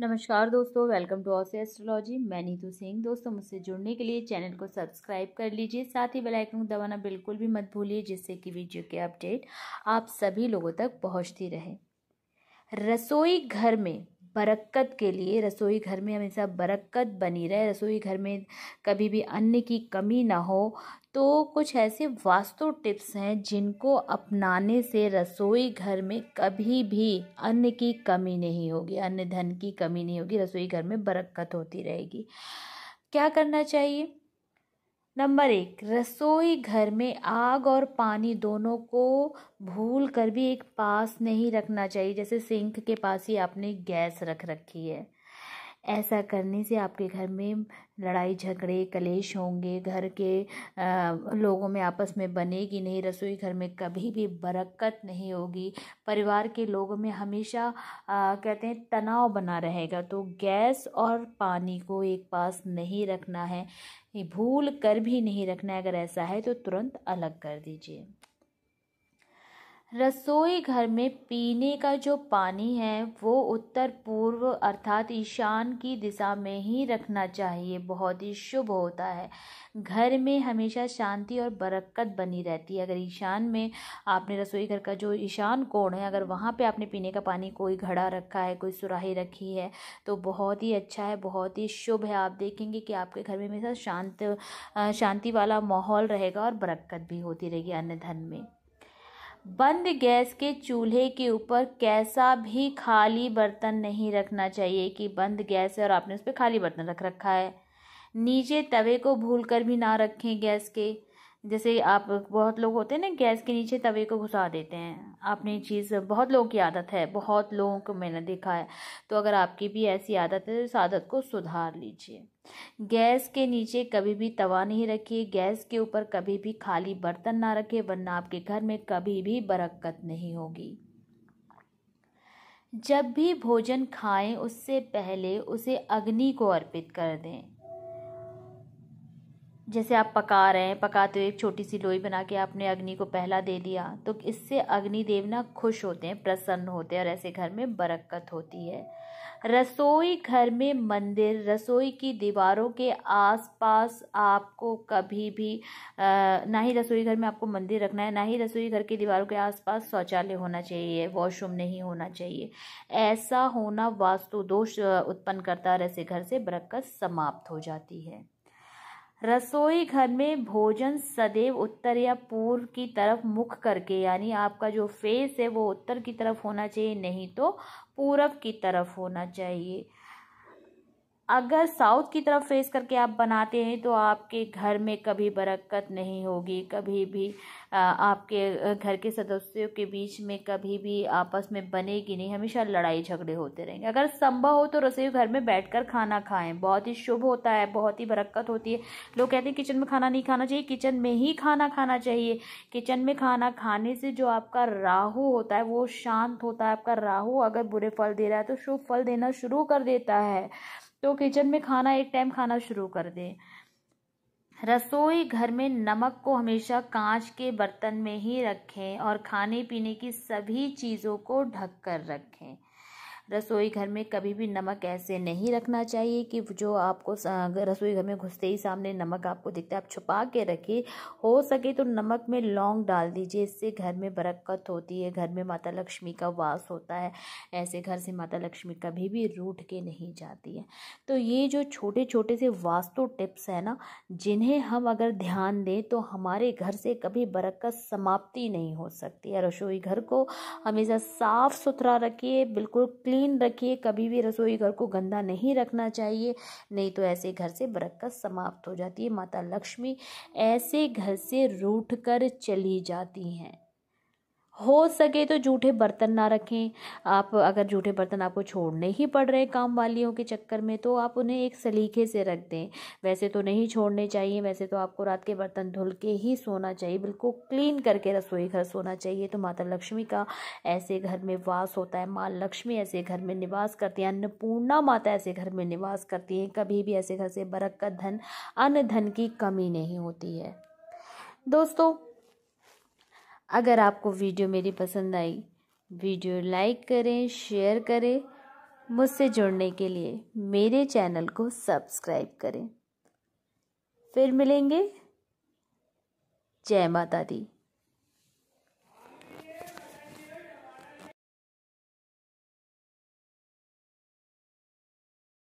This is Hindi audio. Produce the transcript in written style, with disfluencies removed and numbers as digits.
नमस्कार दोस्तों, वेलकम टू ऑसी एस्ट्रोलॉजी। मैं नीतू सिंह। दोस्तों, मुझसे जुड़ने के लिए चैनल को सब्सक्राइब कर लीजिए, साथ ही बेल आइकन को दबाना बिल्कुल भी मत भूलिए, जिससे कि वीडियो के अपडेट आप सभी लोगों तक पहुंचती रहे। रसोई घर में बरकत के लिए, रसोई घर में हमेशा बरकत बनी रहे, रसोई घर में कभी भी अन्न की कमी ना हो, तो कुछ ऐसे वास्तु टिप्स हैं जिनको अपनाने से रसोई घर में कभी भी अन्न की कमी नहीं होगी, अन्न धन की कमी नहीं होगी, रसोई घर में बरकत होती रहेगी। क्या करना चाहिए? नंबर 1, रसोई घर में आग और पानी दोनों को भूल कर भी एक पास नहीं रखना चाहिए। जैसे सिंक के पास ही आपने गैस रख रखी है, ऐसा करने से आपके घर में लड़ाई झगड़े कलेश होंगे, घर के लोगों में आपस में बनेगी नहीं, रसोई घर में कभी भी बरकत नहीं होगी, परिवार के लोगों में हमेशा कहते हैं तनाव बना रहेगा। तो गैस और पानी को एक पास नहीं रखना है, ये भूल कर भी नहीं रखना है। अगर ऐसा है तो तुरंत अलग कर दीजिए। रसोई घर में पीने का जो पानी है वो उत्तर पूर्व अर्थात ईशान की दिशा में ही रखना चाहिए, बहुत ही शुभ होता है। घर में हमेशा शांति और बरकत बनी रहती है। अगर ईशान में आपने रसोई घर का जो ईशान कोण है, अगर वहाँ पे आपने पीने का पानी कोई घड़ा रखा है, कोई सुराही रखी है, तो बहुत ही अच्छा है, बहुत ही शुभ है। आप देखेंगे कि आपके घर में हमेशा शांति वाला माहौल रहेगा और बरकत भी होती रहेगी अन्न धन में। बंद गैस के चूल्हे के ऊपर कैसा भी खाली बर्तन नहीं रखना चाहिए कि बंद गैस है और आपने उस पर खाली बर्तन रख रखा है। नीचे तवे को भूलकर भी ना रखें गैस के। जैसे आप, बहुत लोग होते हैं ना, गैस के नीचे तवे को घुसा देते हैं। आपने चीज़, बहुत लोगों की आदत है, बहुत लोगों को मैंने देखा है। तो अगर आपकी भी ऐसी आदत है तो इस आदत को सुधार लीजिए। गैस के नीचे कभी भी तवा नहीं रखिए, गैस के ऊपर कभी भी खाली बर्तन ना रखें, वरना आपके घर में कभी भी बरकत नहीं होगी। जब भी भोजन खाएं उससे पहले उसे अग्नि को अर्पित कर दें। जैसे आप पका रहे हैं, पकाते हुए एक छोटी सी लोई बना के आपने अग्नि को पहला दे दिया, तो इससे अग्नि देव ना खुश होते हैं, प्रसन्न होते हैं और ऐसे घर में बरकत होती है। रसोई घर में मंदिर, रसोई की दीवारों के आसपास आपको कभी भी ना ही रसोई घर में आपको मंदिर रखना है, ना ही रसोई घर की दीवारों के आसपास शौचालय होना चाहिए, वॉशरूम नहीं होना चाहिए। ऐसा होना वास्तु दोष उत्पन्न करता है और ऐसे घर से बरकत समाप्त हो जाती है। रसोई घर में भोजन सदैव उत्तर या पूर्व की तरफ मुख करके, यानी आपका जो फेस है वो उत्तर की तरफ होना चाहिए, नहीं तो पूरब की तरफ होना चाहिए। अगर साउथ की तरफ फेस करके आप बनाते हैं तो आपके घर में कभी बरकत नहीं होगी, कभी भी आपके घर के सदस्यों के बीच में कभी भी आपस में बनेगी नहीं, हमेशा लड़ाई झगड़े होते रहेंगे। अगर संभव हो तो रसोई घर में बैठकर खाना खाएं, बहुत ही शुभ होता है, बहुत ही बरकत होती है। लोग कहते हैं किचन में खाना नहीं खाना चाहिए, किचन में ही खाना खाना चाहिए। किचन में खाना खाने से जो आपका राहु होता है वो शांत होता है। आपका राहु अगर बुरे फल दे रहा है तो शुभ फल देना शुरू कर देता है। तो किचन में खाना एक टाइम खाना शुरू कर दें। रसोई घर में नमक को हमेशा कांच के बर्तन में ही रखें और खाने पीने की सभी चीज़ों को ढक कर रखें। रसोई घर में कभी भी नमक ऐसे नहीं रखना चाहिए कि जो आपको रसोई घर में घुसते ही सामने नमक आपको दिखता है, आप छुपा के रखिए। हो सके तो नमक में लौंग डाल दीजिए, इससे घर में बरकत होती है, घर में माता लक्ष्मी का वास होता है। ऐसे घर से माता लक्ष्मी कभी भी रूठ के नहीं जाती है। तो ये जो छोटे छोटे से वास्तु टिप्स है ना, जिन्हें हम अगर ध्यान दें तो हमारे घर से कभी बरकत समाप्ति नहीं हो सकती है। रसोई घर को हमेशा साफ सुथरा रखिए, बिल्कुल क्लीन रखिए, कभी भी रसोई घर को गंदा नहीं रखना चाहिए, नहीं तो ऐसे घर से बरकत समाप्त हो जाती है। माता लक्ष्मी ऐसे घर से रूठ कर चली जाती हैं। हो सके तो जूठे बर्तन ना रखें। आप अगर जूठे बर्तन आपको छोड़ने ही पड़ रहे काम वालियों के चक्कर में, तो आप उन्हें एक सलीके से रख दें। वैसे तो नहीं छोड़ने चाहिए, वैसे तो आपको रात के बर्तन धुल के ही सोना चाहिए, बिल्कुल क्लीन करके रसोई घर सोना चाहिए। तो माता लक्ष्मी का ऐसे घर में वास होता है, माँ लक्ष्मी ऐसे घर में निवास करती हैं, अन्नपूर्णा माता ऐसे घर में निवास करती हैं। कभी भी ऐसे घर से बरकत, धन, अन्न धन की कमी नहीं होती है। दोस्तों, अगर आपको वीडियो मेरी पसंद आई, वीडियो लाइक करें, शेयर करें, मुझसे जुड़ने के लिए मेरे चैनल को सब्सक्राइब करें। फिर मिलेंगे। जय माता दी।